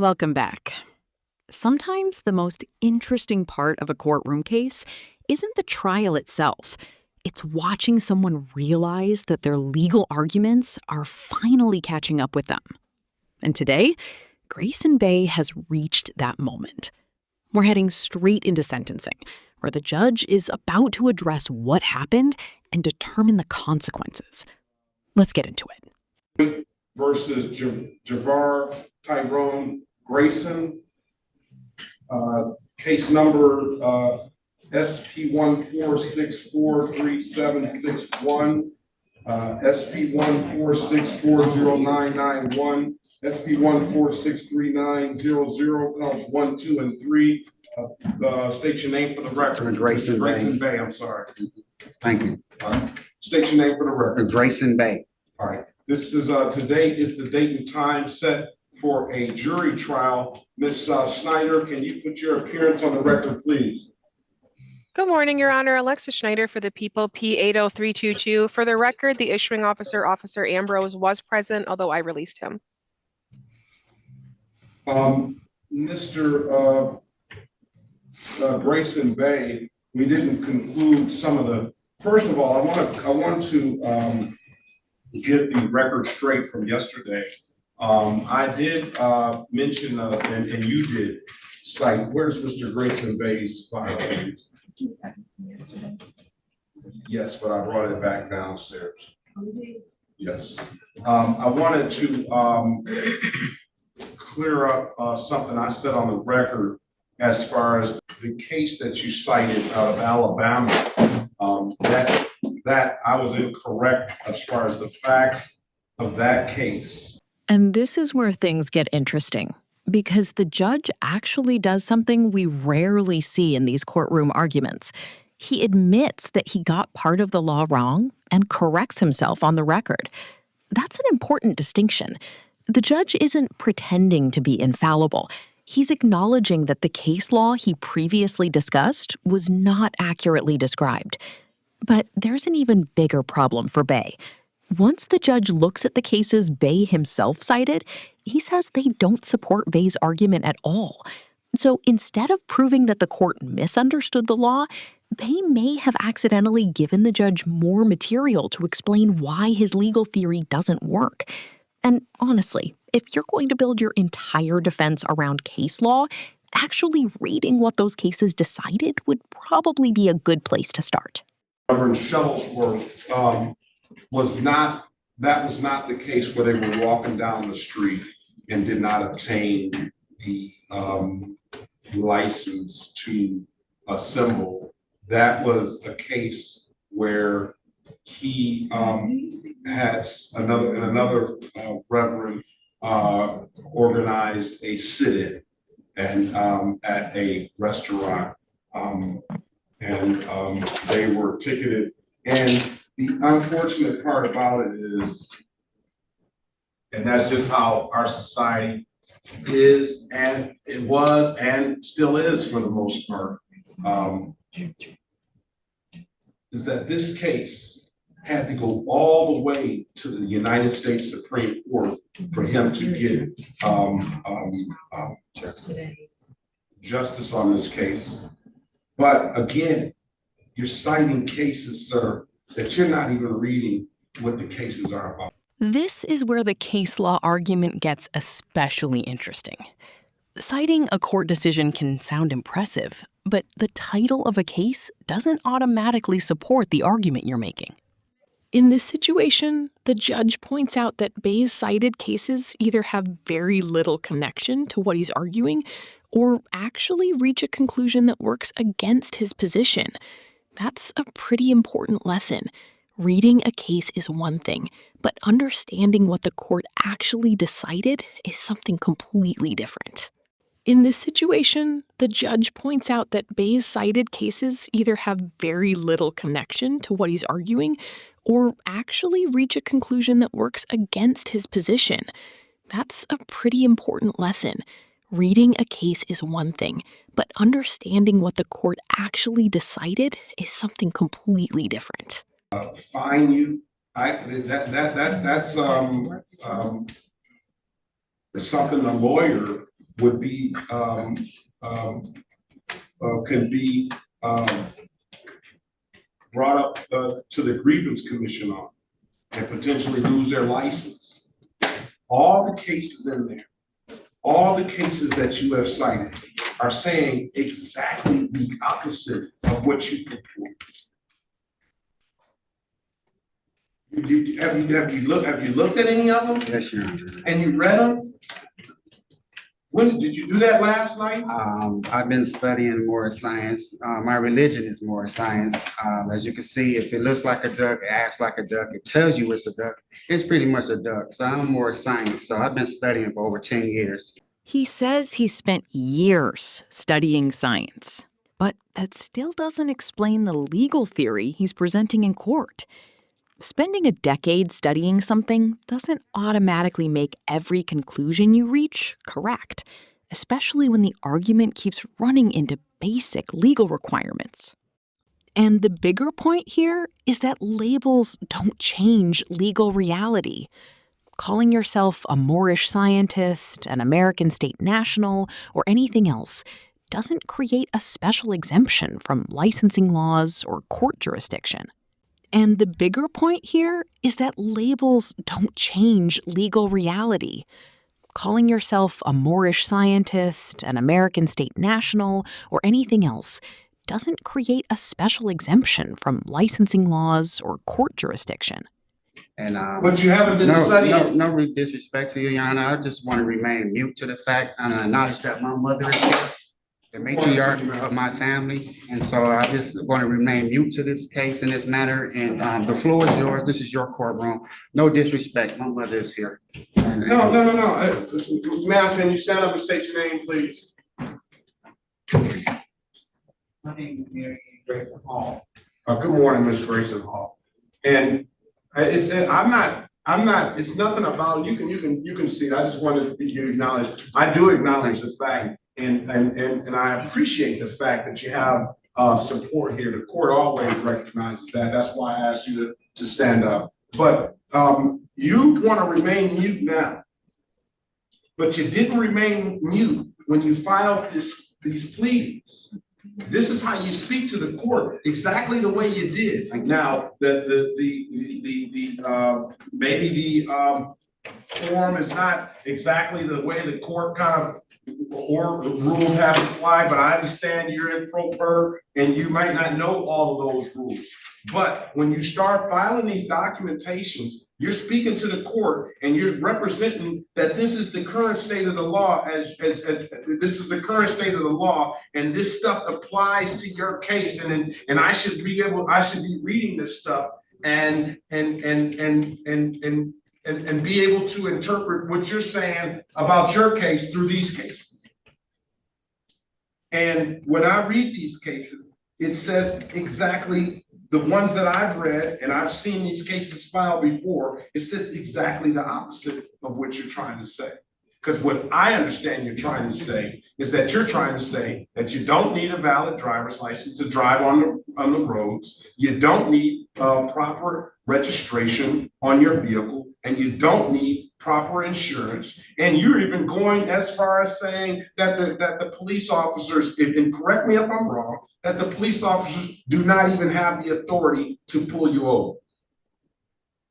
Welcome back. Sometimes the most interesting part of a courtroom case isn't the trial itself. It's watching someone realize that their legal arguments are finally catching up with them. And today, Grayson Bay has reached that moment. We're heading straight into sentencing, where the judge is about to address what happened and determine the consequences. Let's get into it. Versus Javar Tyrone Grayson, case number SP 146436761, SP 146409991, SP 1463900, counts 1, 2, and 3. State your name for the record. Grayson Bay. I'm sorry. Thank you. State your name for the record. Grayson Bay. All right. This is today is the date and time set for a jury trial. Ms. Schneider, can you put your appearance on the record, please? Good morning, Your Honor. Alexis Schneider for the people, P80322. For the record, the issuing officer, Officer Ambrose, was present, although I released him. Mr. Grayson Bay, we didn't conclude some of the. First of all, I want to get the record straight from yesterday. I did mention, and you did cite, where's Mr. Grayson Bay's file? Yes, but I brought it back downstairs. Yes. I wanted to clear up something I said on the record as far as the case that you cited out of Alabama. That I was incorrect as far as the facts of that case. And this is where things get interesting, because the judge actually does something we rarely see in these courtroom arguments. He admits that he got part of the law wrong and corrects himself on the record. That's an important distinction. The judge isn't pretending to be infallible. He's acknowledging that the case law he previously discussed was not accurately described. But there's an even bigger problem for Bay. Once the judge looks at the cases Bay himself cited, he says they don't support Bay's argument at all. So instead of proving that the court misunderstood the law, Bay may have accidentally given the judge more material to explain why his legal theory doesn't work. And honestly, if you're going to build your entire defense around case law, actually reading what those cases decided would probably be a good place to start. Reverend Shuttlesworth was not the case where they were walking down the street and did not obtain the license to assemble. That was a case where he has another reverend organized a sit-in and at a restaurant. And they were ticketed. And the unfortunate part about it is, and that's just how our society is, and it was, and still is for the most part, is that this case had to go all the way to the United States Supreme Court for him to get justice on this case. But again, you're citing cases, sir, that you're not even reading what the cases are about. This is where the case law argument gets especially interesting. Citing a court decision can sound impressive, but the title of a case doesn't automatically support the argument you're making. In this situation, the judge points out that Bay's cited cases either have very little connection to what he's arguing or actually reach a conclusion that works against his position. That's a pretty important lesson. Reading a case is one thing, but understanding what the court actually decided is something completely different. In this situation, the judge points out that Bay's cited cases either have very little connection to what he's arguing or actually reach a conclusion that works against his position. That's a pretty important lesson. Reading a case is one thing, but understanding what the court actually decided is something completely different. Fine you. That's something a lawyer would be, could be brought up to the grievance commission on and potentially lose their license. All the cases in there, all the cases that you have cited are saying exactly the opposite of what you purport. Have you looked at any of them? Yes, Your Honor. And you read them? When did you do that last night? I've been studying more science. My religion is more science. As you can see, if it looks like a duck, it acts like a duck, it tells you it's a duck, it's pretty much a duck. So I'm more science. So I've been studying for over 10 years. He says he spent years studying science, but that still doesn't explain the legal theory he's presenting in court. Spending a decade studying something doesn't automatically make every conclusion you reach correct, especially when the argument keeps running into basic legal requirements. And the bigger point here is that labels don't change legal reality. Calling yourself a Moorish scientist, an American state national, or anything else doesn't create a special exemption from licensing laws or court jurisdiction. And the bigger point here is that labels don't change legal reality. Calling yourself a Moorish scientist, an American state national, or anything else doesn't create a special exemption from licensing laws or court jurisdiction. And But you haven't been studying. No disrespect to you, Your Honor. I just want to remain mute to the fact and acknowledge that my mother is here, the matriarch of my family. And so I just want to remain mute to this case in this matter. And the floor is yours. This is your courtroom. No disrespect. My mother is here. No. Ma'am, can you stand up and state your name, please? My name is Mary Grayson Hall. Good morning, Ms. Grayson Hall. And I'm not, it's nothing about, you can see it. I just wanted you to acknowledge, I do acknowledge the fact, and I appreciate the fact that you have support here. The court always recognizes that. That's why I asked you to stand up. But you want to remain mute now, but you didn't remain mute when you filed these pleadings. This is how you speak to the court, exactly the way you did. Now, maybe the form is not exactly the way the court kind of or the rules have applied, but I understand you're in pro per and you might not know all of those rules. But when you start filing these documentations, you're speaking to the court and you're representing that this is the current state of the law as this is the current state of the law, and this stuff applies to your case, and I should be reading this stuff and be able to interpret what you're saying about your case through these cases. And when I read these cases, it says exactly the ones that I've read, and I've seen these cases filed before, it says exactly the opposite of what you're trying to say. Because what I understand you're trying to say is that you're trying to say that you don't need a valid driver's license to drive on the roads, you don't need proper registration on your vehicle, and you don't need proper insurance. And you're even going as far as saying that the police officers, and correct me if I'm wrong, that the police officers do not even have the authority to pull you over.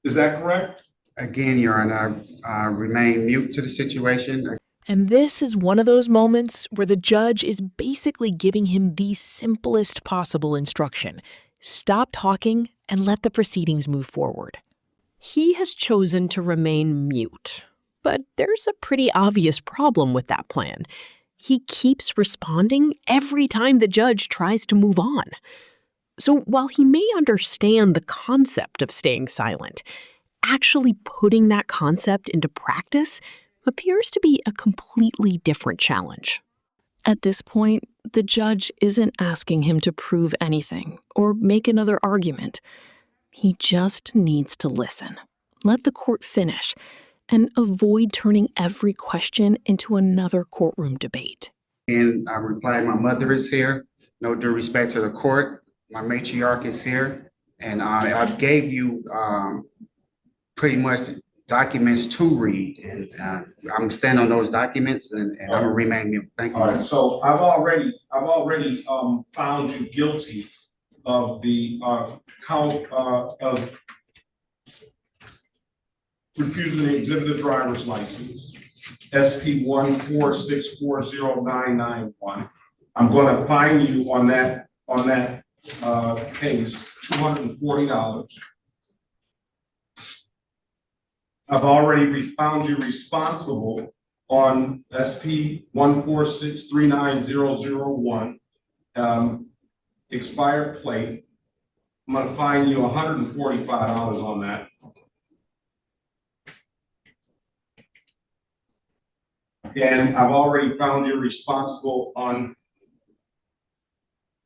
Is that correct? Again, Your Honor, I remain mute to the situation. And this is one of those moments where the judge is basically giving him the simplest possible instruction. Stop talking and let the proceedings move forward. He has chosen to remain mute, but there's a pretty obvious problem with that plan. He keeps responding every time the judge tries to move on. So while he may understand the concept of staying silent, actually putting that concept into practice appears to be a completely different challenge. At this point, the judge isn't asking him to prove anything or make another argument. He just needs to listen, let the court finish, and avoid turning every question into another courtroom debate. And I replied, my mother is here. No due respect to the court. My matriarch is here. And I gave you pretty much documents to read, and I'm standing on those documents, and I'm gonna remain mute. Thank you. All right, so I've already found you guilty of the count of refusing to exhibit a driver's license, SP 146409991. I'm going to fine you on that case $240. I've already found you responsible on SP 1463901, expired plate. I'm going to fine you $145 on that. And I've already found you responsible on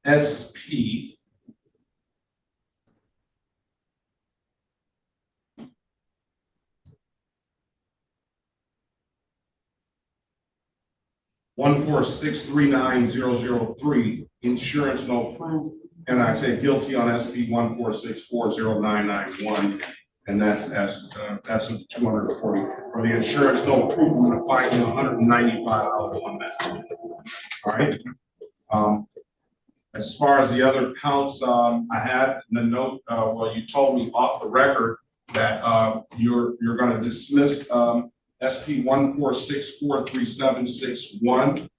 SP 1463903, insurance no proof, and I say guilty on SP 146409991, and that's a 240 for the insurance no proof. I'm going to fine you $195 on that. All right. As far as the other counts, I had in the note. Well, you told me off the record that you're going to dismiss SP 146436761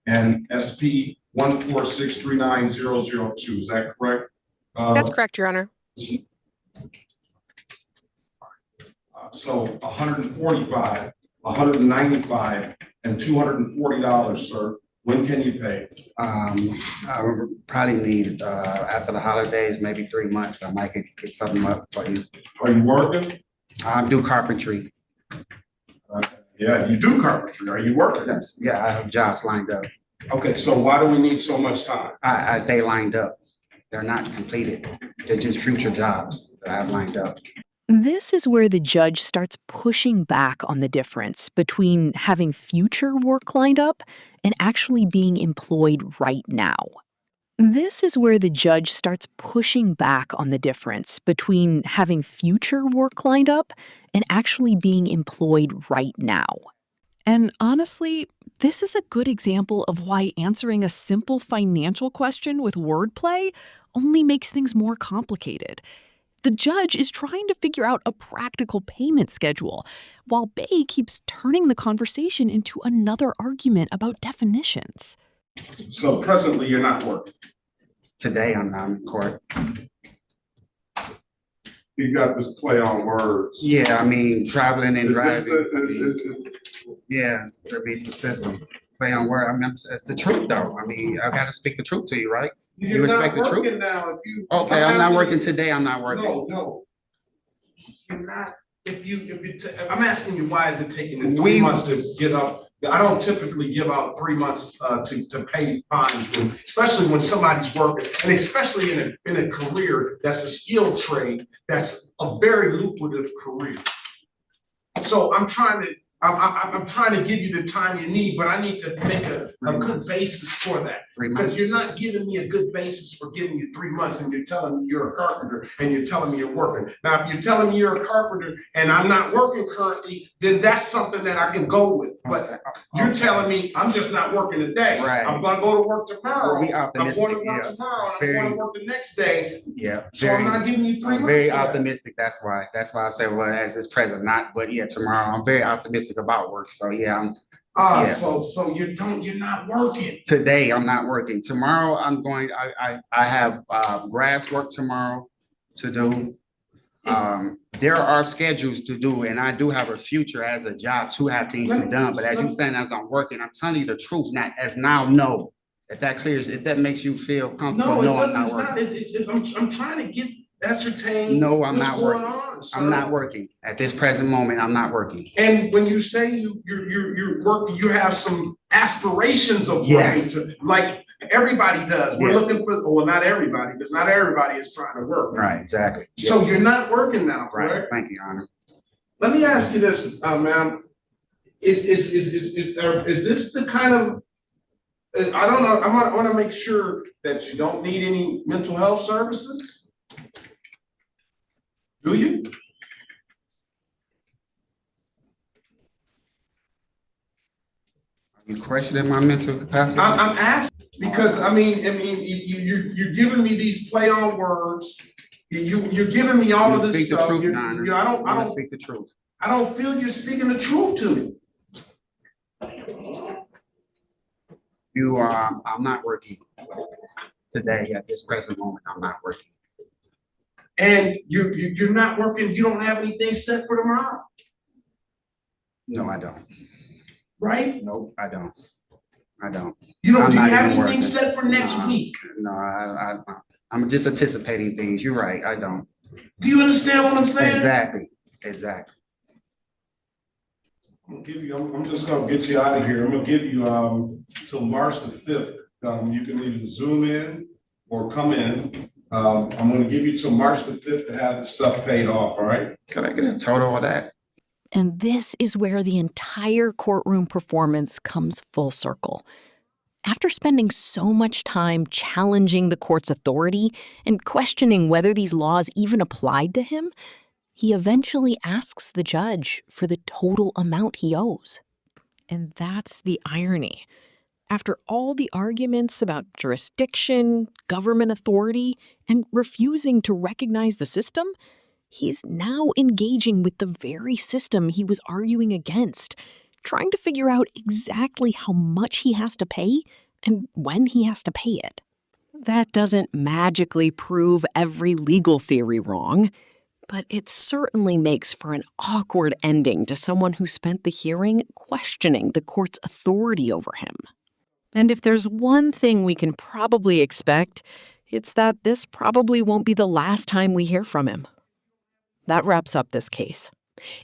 and SP 146390002. Is that correct? That's correct, Your Honor. So 145, 195, and $240, sir. When can you pay? I will probably need after the holidays, maybe 3 months. I might get something up for you. Are you working? I do carpentry. Yeah, you do carpentry. Are you working? Yes. Yeah, I have jobs lined up. Okay, so why do we need so much time? They lined up. They're not completed. They're just future jobs that I have lined up. This is where the judge starts pushing back on the difference between having future work lined up and actually being employed right now. This is where the judge starts pushing back on the difference between having future work lined up and actually being employed right now. And honestly, this is a good example of why answering a simple financial question with wordplay only makes things more complicated. The judge is trying to figure out a practical payment schedule, while Bay keeps turning the conversation into another argument about definitions. So presently, you're not working. Today, I'm not in court. You got this play on words. Yeah, I mean, traveling and Is driving. Yeah, there be the system. Play on word. I mean, it's the truth, though. I mean, I got to speak the truth to you, right? You respect the truth? Now, Okay, I'm not working today. I'm not working. No. You're not. I'm asking you, why is it taking 3 months to get up? I don't typically give out 3 months to pay fines, especially when somebody's working, and especially in a career that's a skilled trade, that's a very lucrative career. So I'm trying to give you the time you need, but I need to make a good basis for that. 3 months. Because you're not giving me a good basis for giving you 3 months, and you're telling me you're a carpenter and you're telling me you're working. Now, if you're telling me you're a carpenter and I'm not working currently, then that's something that I can go with. But you're telling me I'm just not working today. Right. I'm gonna go to work tomorrow. Well, I'm going to work tomorrow, and I'm going to work the next day. Yeah. So I'm not giving you 3 months. Very optimistic. That's why I say, well, as this present, not, but yeah, tomorrow. I'm very optimistic about work. So yeah, so you're not working. Today I'm not working. Tomorrow I'm going. I have grass work tomorrow to do. There are schedules to do, and I do have a future as a job to have things to be done. But as you saying, as I'm working, I'm telling you the truth. Not as now, no. If that clears, if that makes you feel comfortable, no, I'm not working. I'm trying to ascertain. No, I'm what's not going working. on, sir. I'm not working at this present moment. I'm not working. And when you say you're working, you have some aspirations of working, Yes. like everybody does. We're Yes. looking for, well, not everybody, because not everybody is trying to work. Right, exactly. So Yes. you're not working now, Right. correct? Thank you, Your Honor. Let me ask you this, ma'am. Is this the kind of, I don't know, I want to make sure that you don't need any mental health services? Do you? You questioning my mental capacity? I'm asking, because you're giving me these play on words. You're giving me all of this Speak the stuff. truth, You- Your Honor. you know, I'm gonna speak the truth. I don't feel you're speaking the truth to me. I'm not working today at this present moment. I'm not working. And you're not working, you don't have anything set for tomorrow, No, I don't. right? Nope, I don't. I don't. You don't, I'm do you not have even anything working. set for next Nah. week? No, I'm just anticipating things. You're right. I don't. Do you understand what I'm saying? Exactly. I'm just gonna get you out of here. I'm gonna give you, till March the 5th. You can either Zoom in or come in. I'm gonna give you till March the 5th to have the stuff paid off, all right? Can I get a total of that? And this is where the entire courtroom performance comes full circle. After spending so much time challenging the court's authority and questioning whether these laws even applied to him, he eventually asks the judge for the total amount he owes. And that's the irony. After all the arguments about jurisdiction, government authority, and refusing to recognize the system, he's now engaging with the very system he was arguing against, trying to figure out exactly how much he has to pay and when he has to pay it. That doesn't magically prove every legal theory wrong, but it certainly makes for an awkward ending to someone who spent the hearing questioning the court's authority over him. And if there's one thing we can probably expect, it's that this probably won't be the last time we hear from him. That wraps up this case.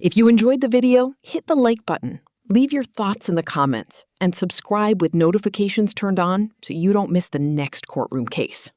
If you enjoyed the video, hit the like button, leave your thoughts in the comments, and subscribe with notifications turned on so you don't miss the next courtroom case.